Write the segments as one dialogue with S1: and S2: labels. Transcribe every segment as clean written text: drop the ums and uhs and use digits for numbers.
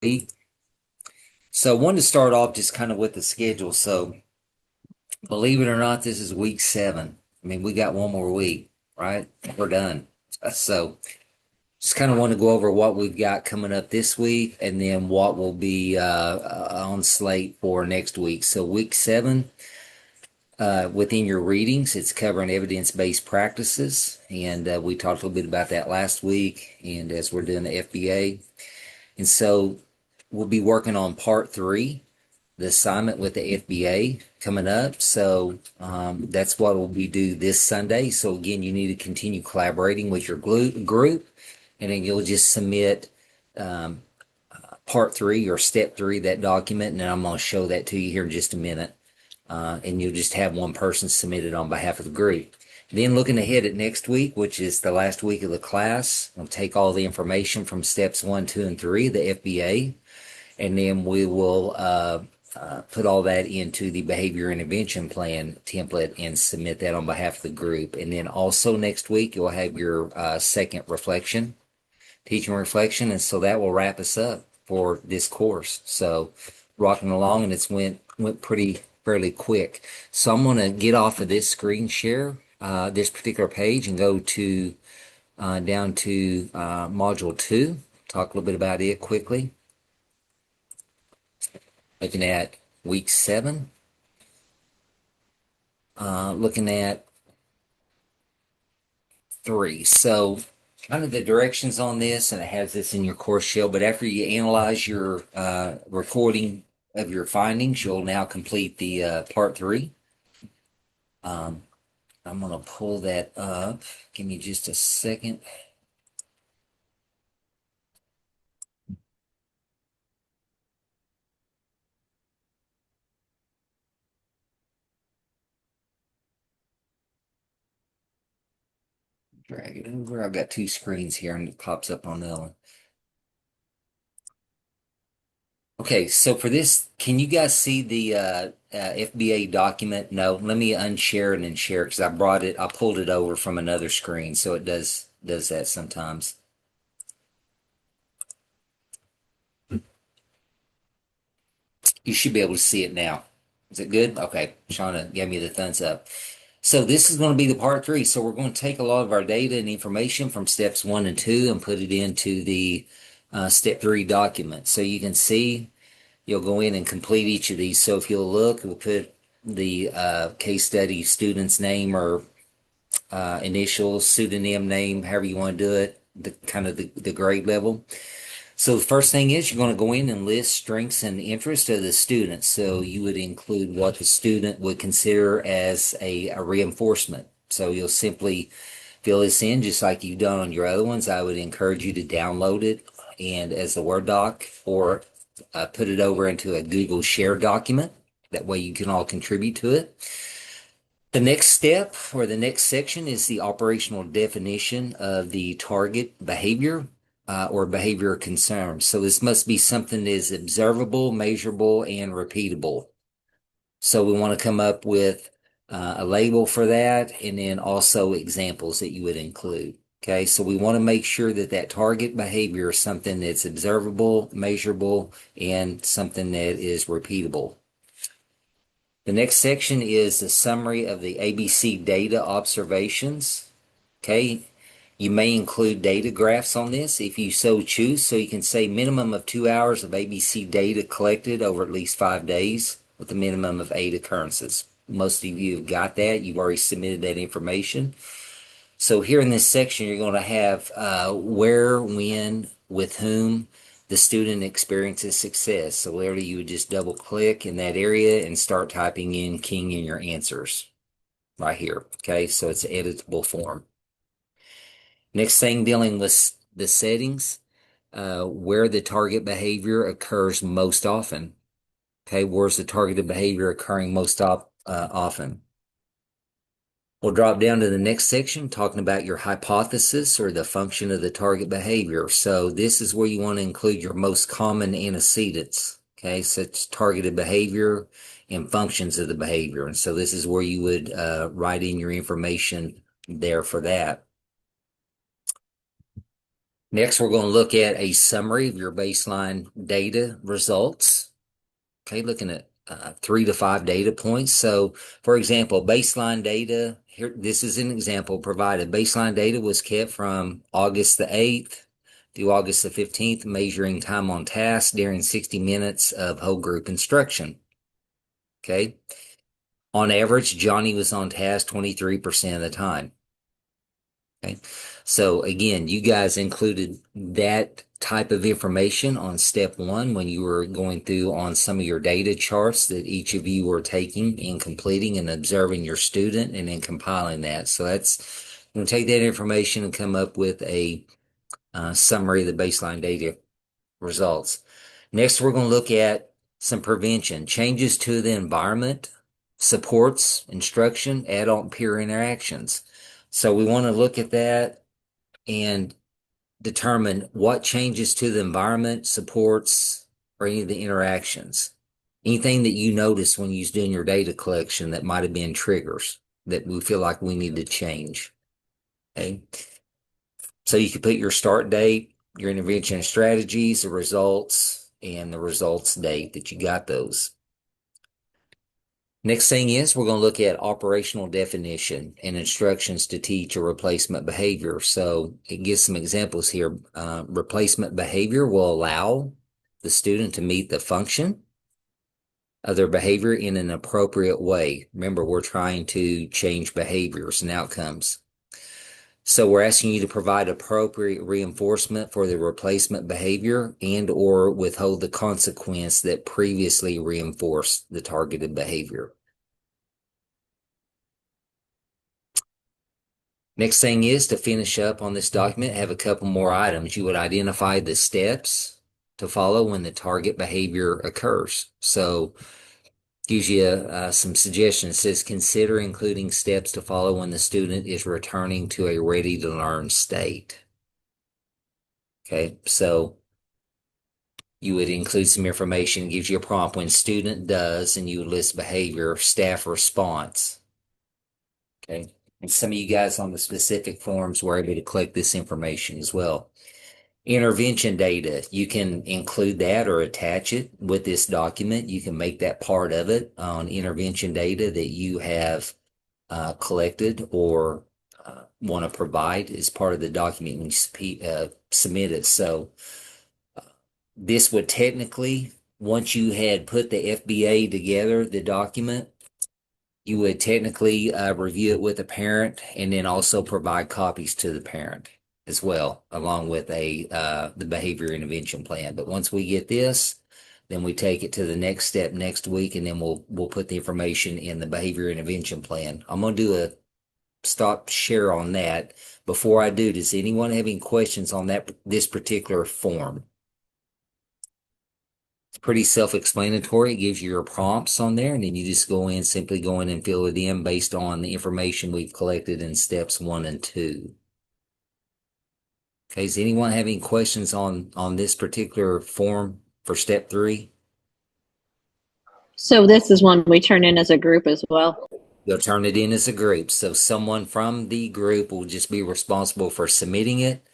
S1: week. So I wanted to start off just kind of with the schedule. So believe it or not, this is week 7. I mean, we got one more week, right? We're done. So just kind of want to go over what we've got coming up this week and then what will be on slate for next week. So week 7, within your readings, it's covering evidence-based practices. And we talked a little bit about that last week. And as we're doing the FBA. And so we'll be working on part 3, the assignment with the FBA coming up. So that's what we'll be do this Sunday. So again, you need to continue collaborating with your group, and then you'll just submit um, part 3 or step 3 that document, and then I'm going to show that to you here in just a minute. And you'll just have one person submit it on behalf of the group. Then looking ahead at next week, which is the last week of the class, we'll take all the information from steps 1, 2, and 3 of the FBA, and then we will put all that into the behavior intervention plan template and submit that on behalf of the group. And then also next week, you'll have your second reflection, teaching reflection. And so that will wrap us up for this course. So rocking along, and it's went pretty fairly quick. So I'm going to get off of this screen share, this particular page, and go to down to module 2, talk a little bit about it quickly. Looking at week 7, looking at 3. So kind of the directions on this, and it has this in your course shell, but after you analyze your recording of your findings, you'll now complete the part 3. I'm going to pull that up. Give me just a second. Drag it over. I've got 2 screens here, and it pops up on the other one. Okay, so for this, can you guys see the FBA document? No, let me unshare it and share it because I pulled it over from another screen, so it does that sometimes. You should be able to see it now. Is it good? Okay, Shauna gave me the thumbs up. So this is going to be the part 3. So we're going to take a lot of our data and information from steps 1 and 2 and put it into the step 3 document. So you can see you'll go in and complete each of these. So if you'll look, we'll put the case study student's name or initials, pseudonym name, however you want to do it, the kind of the grade level. So the first thing is you're going to go in and list strengths and interests of the student. So you would include what the student would consider as a reinforcement. So you'll simply fill this in just like you've done on your other ones. I would encourage you to download it and as a Word doc, or put it over into a Google Share document. That way you can all contribute to it. The next step or the next section is the operational definition of the target behavior or behavior concern. So this must be something that is observable, measurable, and repeatable. So we want to come up with a label for that, and then also examples that you would include. Okay, so we want to make sure that that target behavior is something that's observable, measurable, and something that is repeatable. The next section is a summary of the ABC data observations. Okay, you may include data graphs on this if you so choose. So you can say minimum of 2 hours of ABC data collected over at least 5 days with a minimum of 8 occurrences. Most of you have got that. You've already submitted that information. So here in this section, you're going to have where, when, with whom the student experiences success. So literally you would just double click in that area and start typing in, keying in your answers right here. Okay, so it's an editable form. Next thing, dealing with the settings, where the target behavior occurs most often. Okay, where's the targeted behavior occurring most often? We'll drop down to the next section talking about your hypothesis or the function of the target behavior. So this is where you want to include your most common antecedents, okay, such targeted behavior and functions of the behavior. And so this is where you would write in your information there for that. Next, we're going to look at a summary of your baseline data results. Okay, looking at 3 to 5 data points. So, for example, baseline data here, this is an example provided. Baseline data was kept from August the 8th through August the 15th, measuring time on task during 60 minutes of whole group instruction. Okay. On average, Johnny was on task 23% of the time. Okay. So again, you guys included that type of information on step one when you were going through on some of your data charts that each of you were taking and completing and observing your student and then compiling that. So that's going to take that information and come up with a summary of the baseline data results. Next, we're going to look at some prevention, changes to the environment, supports, instruction, adult peer interactions. So we want to look at that and determine what changes to the environment, supports, or any of the interactions. Anything that you notice when you're doing your data collection that might have been triggers that we feel like we need to change. Okay. So you can put your start date, your intervention strategies, the results, and the results date that you got those. Next thing is we're going to look at operational definition and instructions to teach a replacement behavior. So it gives some examples here. Replacement behavior will allow the student to meet the function of their behavior in an appropriate way. Remember, we're trying to change behaviors and outcomes. So we're asking you to provide appropriate reinforcement for the replacement behavior and or withhold the consequence that previously reinforced the targeted behavior. Next thing is to finish up on this document, have a couple more items. You would identify the steps to follow when the target behavior occurs. So gives you some suggestions. It says consider including steps to follow when the student is returning to a ready to learn state. Okay, so you would include some information, gives you a prompt when student does, and you would list behavior, staff response. Okay, and some of you guys on the specific forms were able to collect this information as well. Intervention data, you can include that or attach it with this document. You can make that part of it on intervention data that you have collected or want to provide as part of the document when you submit it. So this would technically, once you had put the FBA together, the document, you would technically review it with a parent and then also provide copies to the parent as well, along with the behavior intervention plan. But once we get this, then we take it to the next step next week, and then we'll put the information in the behavior intervention plan. I'm gonna do a stop share on that. Before I do, does anyone have any questions on this particular form? It's pretty self-explanatory. It gives you your prompts on there, and then you just simply go in and fill it in based on the information we've collected in steps 1 and 2. Okay, does anyone have any questions on this particular form for step 3?
S2: So this is one we turn in as a group as well.
S1: You'll turn it in as a group. So someone from the group will just be responsible for submitting it,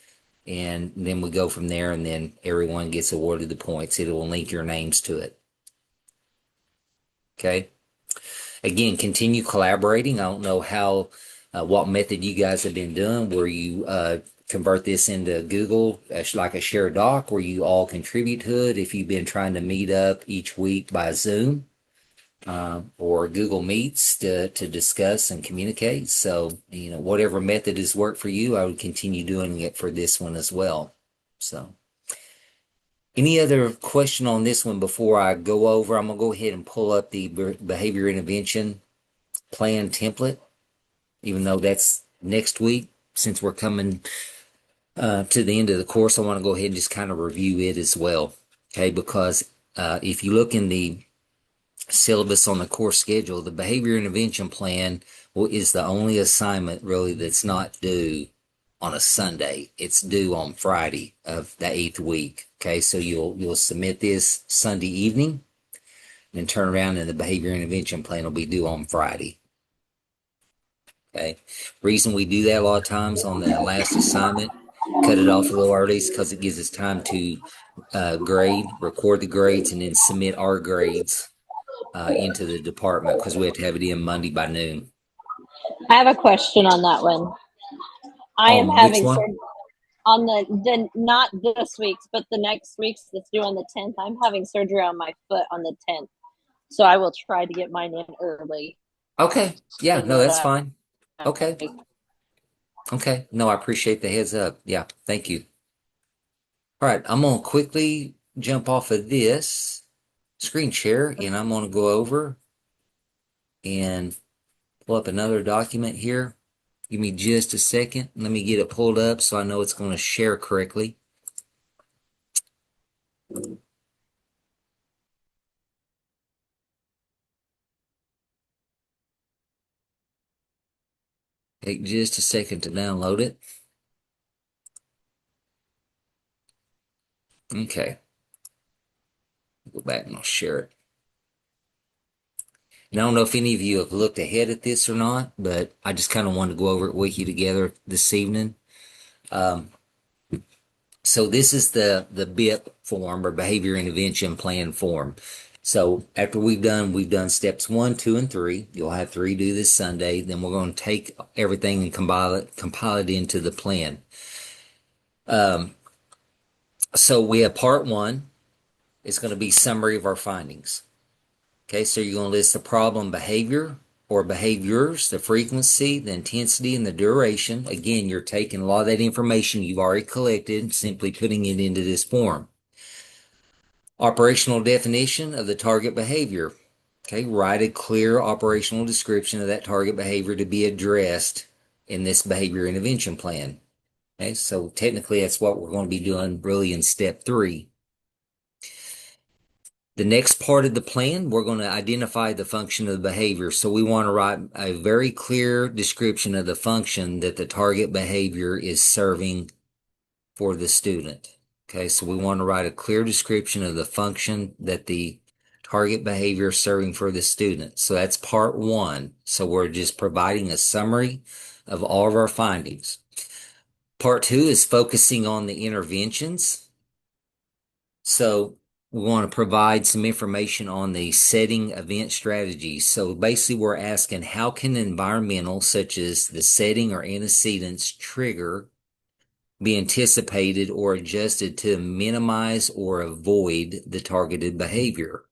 S1: and then we go from there, and then everyone gets awarded the points. It will link your names to it. Okay. Again, continue collaborating. I don't know what method you guys have been doing where you convert this into Google as like a shared doc where you all contribute to it. If you've been trying to meet up each week by Zoom or Google Meets to discuss and communicate. So, whatever method has worked for you, I would continue doing it for this one as well. So, any other question on this one before I go over? I'm going to go ahead and pull up the behavior intervention plan template, even though that's next week. Since we're coming to the end of the course, I want to go ahead and just kind of review it as well. Okay, because if you look in the syllabus on the course schedule, the behavior intervention plan is the only assignment really that's not due on a Sunday. It's due on Friday of the 8th week. Okay, so you'll submit this Sunday evening and then turn around and the behavior intervention plan will be due on Friday. Okay, reason we do that a lot of times on the last assignment cut it off a little early because it gives us time to grade, record the grades, and then submit our grades into the department because we have to have it in Monday by noon.
S2: I have a question on that one. I am
S1: On which
S2: having
S1: one?
S2: surgery on the not this week's, but the next week's that's due on the 10th. I'm having surgery on my foot on the 10th, so I will try to get mine in early
S1: Okay. Yeah,
S2: so
S1: no, that's
S2: that
S1: fine. Okay.
S2: I
S1: Okay. No, I appreciate the heads up. Yeah, thank you. All right, I'm gonna quickly jump off of this screen share and I'm gonna go over and pull up another document here. Give me just a second. Let me get it pulled up so I know it's going to share correctly. Take just a second to download it. Okay, go back and I'll share it. And I don't know if any of you have looked ahead at this or not, but I just kind of wanted to go over it with you together this evening. Um, so this is the BIP form or behavior intervention plan form. So after we've done steps 1, 2, and 3. You'll have 3 due this Sunday. Then we're going to take everything and compile it into the plan. Um, so we have part 1. It's going to be summary of our findings. Okay, so you're going to list the problem behavior or behaviors, the frequency, the intensity, and the duration. Again, you're taking a lot of that information you've already collected, simply putting it into this form. Operational definition of the target behavior. Okay, write a clear operational description of that target behavior to be addressed in this behavior intervention plan. Okay, so technically that's what we're going to be doing really in step 3. The next part of the plan, we're going to identify the function of the behavior. So we want to write a very clear description of the function that the target behavior is serving for the student. Okay, so we want to write a clear description of the function that the target behavior is serving for the student. So that's part 1. So we're just providing a summary of all of our findings. Part 2 is focusing on the interventions. So we want to provide some information on the setting event strategies. So basically we're asking how can environmental, such as the setting or antecedents trigger, be anticipated or adjusted to minimize or avoid the targeted behavior?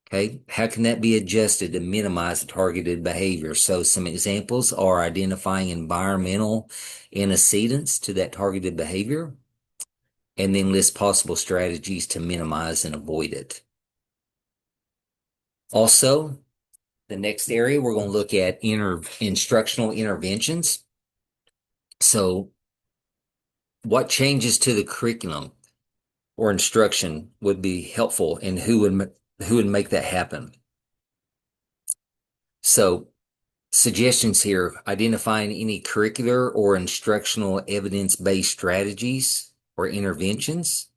S1: Okay, how can that be adjusted to minimize the targeted behavior? So some examples are identifying environmental antecedents to that targeted behavior, and then list possible strategies to minimize and avoid it. Also, the next area we're going to look at instructional interventions. So, what changes to the curriculum or instruction would be helpful, and who would make that happen? So, suggestions here: identifying any curricular or instructional evidence-based strategies or interventions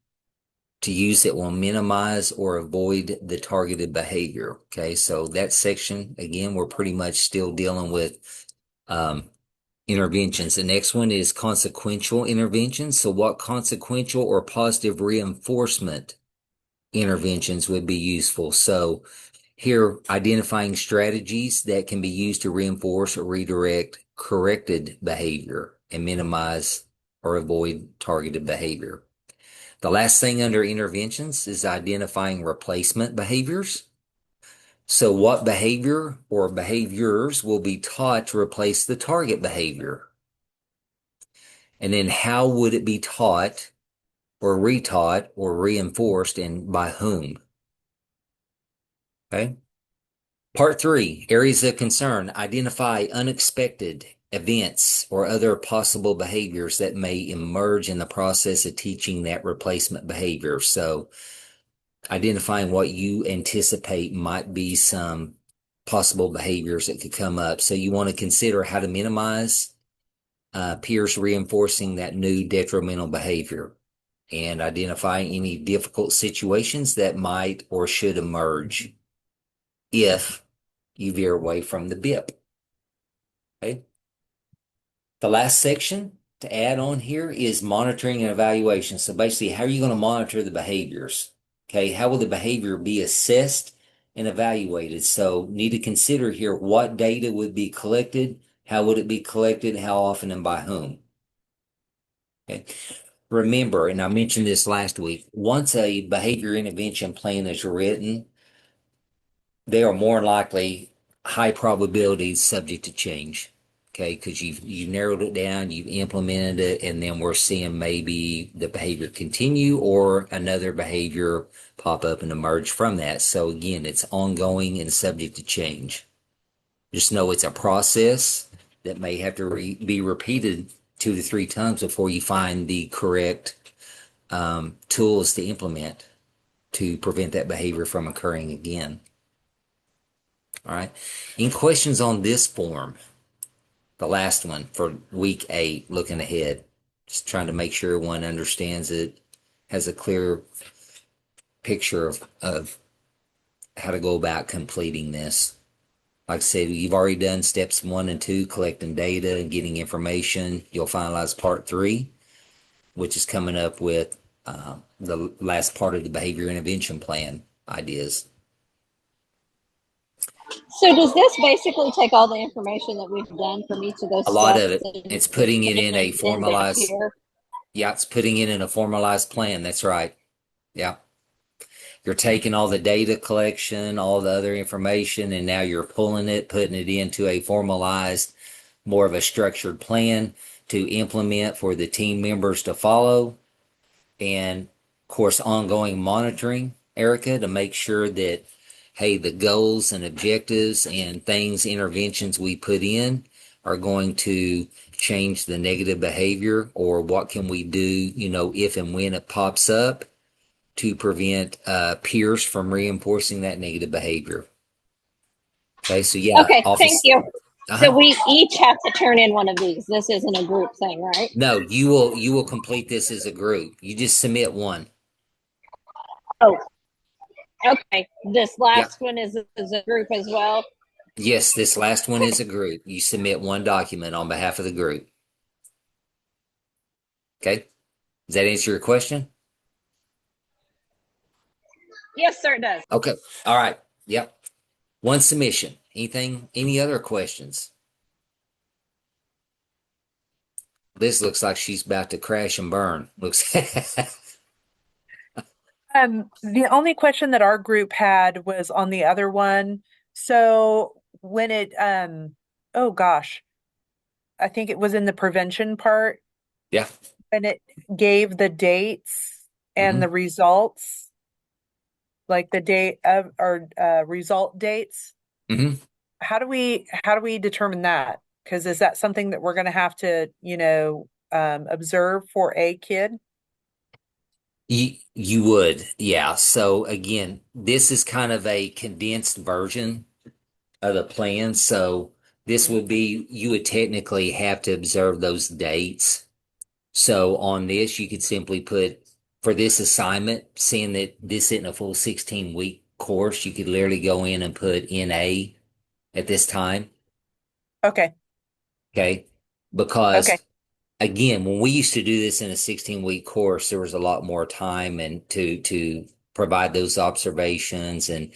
S1: to use that will minimize or avoid the targeted behavior. Okay, so that section, again, we're pretty much still dealing with interventions. The next one is consequential interventions. So, what consequential or positive reinforcement interventions would be useful? So, here, identifying strategies that can be used to reinforce or redirect corrected behavior and minimize or avoid targeted behavior. The last thing under interventions is identifying replacement behaviors. So, what behavior or behaviors will be taught to replace the target behavior? And then, how would it be taught or retaught or reinforced, and by whom? Okay. Part 3, areas of concern. Identify unexpected events or other possible behaviors that may emerge in the process of teaching that replacement behavior. So, identifying what you anticipate might be some possible behaviors that could come up. So, you want to consider how to minimize peers reinforcing that new detrimental behavior and identify any difficult situations that might or should emerge if you veer away from the BIP. Okay. The last section to add on here is monitoring and evaluation. So basically, how are you going to monitor the behaviors? Okay, how will the behavior be assessed and evaluated? So need to consider here what data would be collected, how would it be collected, how often and by whom? Okay. Remember, and I mentioned this last week, once a behavior intervention plan is written, they are more likely high probability subject to change. Okay, because you've narrowed it down, you've implemented it, and then we're seeing maybe the behavior continue or another behavior pop up and emerge from that. So again, it's ongoing and subject to change. Just know it's a process that may have to be repeated 2 to 3 times before you find the correct tools to implement to prevent that behavior from occurring again. All right. Any questions on this form? The last one for week 8, looking ahead. Just trying to make sure one understands it, has a clear picture of how to go about completing this. Like I said, you've already done steps 1 and 2, collecting data and getting information. You'll finalize part 3, which is coming up with the last part of the behavior intervention plan ideas.
S2: So does this basically take all the information that we've done from each of those
S1: A lot of
S2: steps
S1: it,
S2: and
S1: it's
S2: put
S1: putting it in a
S2: it into
S1: formalized,
S2: here?
S1: yeah, it's putting it in a formalized plan. That's right. Yeah. You're taking all the data collection, all the other information, and now you're pulling it, putting it into a formalized, more of a structured plan to implement for the team members to follow. And of course, ongoing monitoring, Erica, to make sure that, hey, the goals and objectives and things, interventions we put in are going to change the negative behavior, or what can we do, if and when it pops up to prevent peers from reinforcing that negative behavior. Okay, so yeah,
S2: Okay, thank
S1: office.
S2: you. So
S1: Uh-huh.
S2: we each have to turn in one of these. This isn't a group thing, right?
S1: No, you will complete this as a group. You just submit one.
S2: Oh, okay. This
S1: Yeah.
S2: last one is a group as well.
S1: Yes, this last one is a group. You submit one document on behalf of the group. Okay. Does that answer your question?
S2: Yes, sir, it does.
S1: Okay. All right. Yep. One submission. Any other questions? This looks like she's about to crash and burn. Looks.
S3: The only question that our group had was on the other one. So when it, oh gosh, I think it was in the prevention part,
S1: Yeah.
S3: when it gave the dates and the
S1: Hmm.
S3: results, like the date of or result dates.
S1: Hmm.
S3: How do we determine that? Because is that something that we're going to have to, observe for a kid?
S1: You would, yeah. So again, this is kind of a condensed version of the plan. So this would be, you would technically have to observe those dates. So on this, you could simply put, for this assignment, seeing that this isn't a full 16-week course, you could literally go in and put NA at this time.
S3: Okay.
S1: Okay. Because
S3: Okay.
S1: again, when we used to do this in a 16-week course, there was a lot more time and to provide those observations and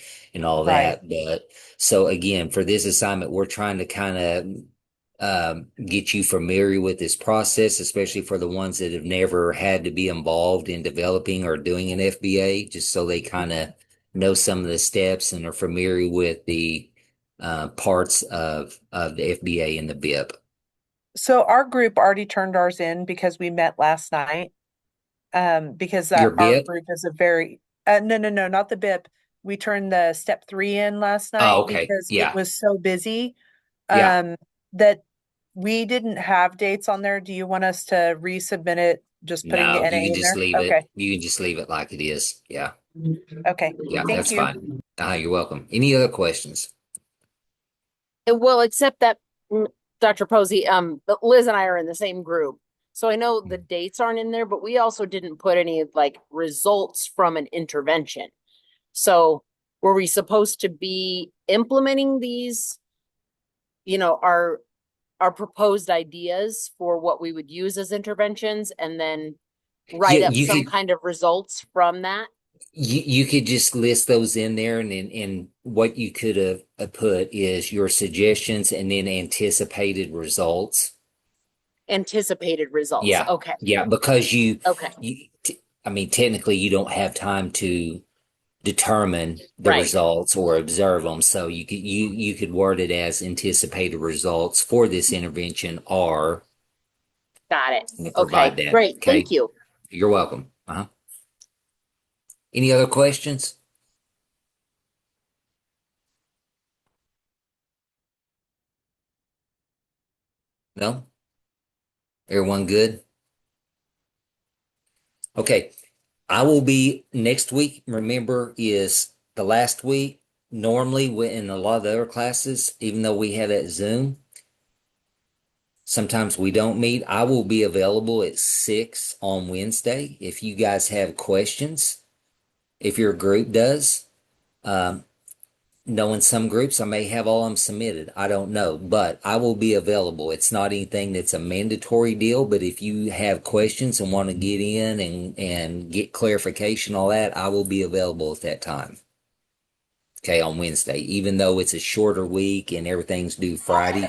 S1: all
S3: Right.
S1: that. But so again, for this assignment, we're trying to kind of get you familiar with this process, especially for the ones that have never had to be involved in developing or doing an FBA, just so they kind of know some of the steps and are familiar with the parts of the FBA and the BIP.
S3: So our group already turned ours in because we met last night. Because
S1: Your
S3: our
S1: BIP?
S3: group is a very no, no, no, not the BIP. We turned the step 3 in last
S1: Oh,
S3: night
S1: okay.
S3: because it
S1: Yeah.
S3: was so busy
S1: Yeah.
S3: that we didn't have dates on there. Do you want us to resubmit it, just putting the
S1: No,
S3: NA
S1: you can
S3: in
S1: just
S3: there?
S1: leave it.
S3: Okay.
S1: You can just leave it like it is. Yeah.
S3: Okay.
S1: Yeah,
S3: Thank
S1: that's
S3: you.
S1: fine. You're welcome. Any other questions?
S4: Well, except that Dr. Posey, but Liz and I are in the same group. So I know the dates aren't in there, but we also didn't put any like results from an intervention. So were we supposed to be implementing these, our our proposed ideas for what we would use as interventions and then
S1: Yeah,
S4: write up some kind of results from that.
S1: you could just list those in there, and what you could have put is your suggestions and then anticipated results.
S4: Anticipated results.
S1: Yeah,
S4: Okay.
S1: yeah, because
S4: Okay.
S1: I mean, technically, you don't have time to determine the
S4: Right.
S1: results or observe them. So you could word it as anticipated results for this intervention are,
S4: Got it.
S1: and provide
S4: Okay.
S1: that.
S4: Great.
S1: Okay,
S4: Thank you.
S1: you're welcome. Any other questions? No? Everyone good? Okay. I will be next week. Remember, is the last week. Normally, in a lot of the other classes, even though we have it Zoom, sometimes we don't meet. I will be available at 6 on Wednesday if you guys have questions, if your group does. Um, knowing some groups, I may have all of them submitted. I don't know, but I will be available. It's not anything that's a mandatory deal, but if you have questions and want to get in and get clarification, all that, I will be available at that time. Okay, on Wednesday, even though it's a shorter week and everything's due Friday,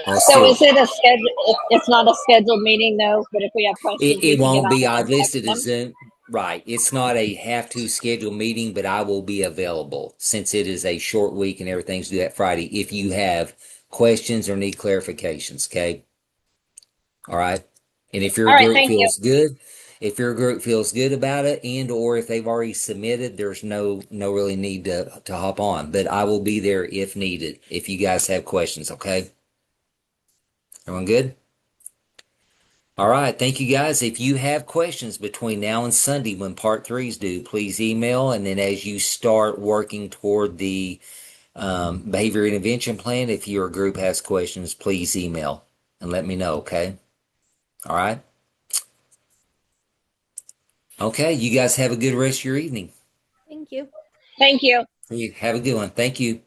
S1: I'll
S2: So
S1: still.
S2: is it a schedule? It's not a scheduled meeting though, but if we have questions,
S1: It
S2: we can get
S1: won't be. I
S2: online and text
S1: listed as
S2: them.
S1: Zoom. Right. It's not a have to schedule meeting, but I will be available since it is a short week and everything's due that Friday. If you have questions or need clarifications, okay? All right. And if your
S2: All right,
S1: group
S2: thank you.
S1: feels good, if your group feels good about it, and or if they've already submitted, there's no really need to hop on. But I will be there if needed. If you guys have questions, okay? Everyone good? All right. Thank you guys. If you have questions between now and Sunday when part three is due, please email. And then as you start working toward the behavior intervention plan, if your group has questions, please email and let me know. Okay. All right. Okay. You guys have a good rest of your evening.
S2: Thank you. Thank you.
S1: You have a good one. Thank you.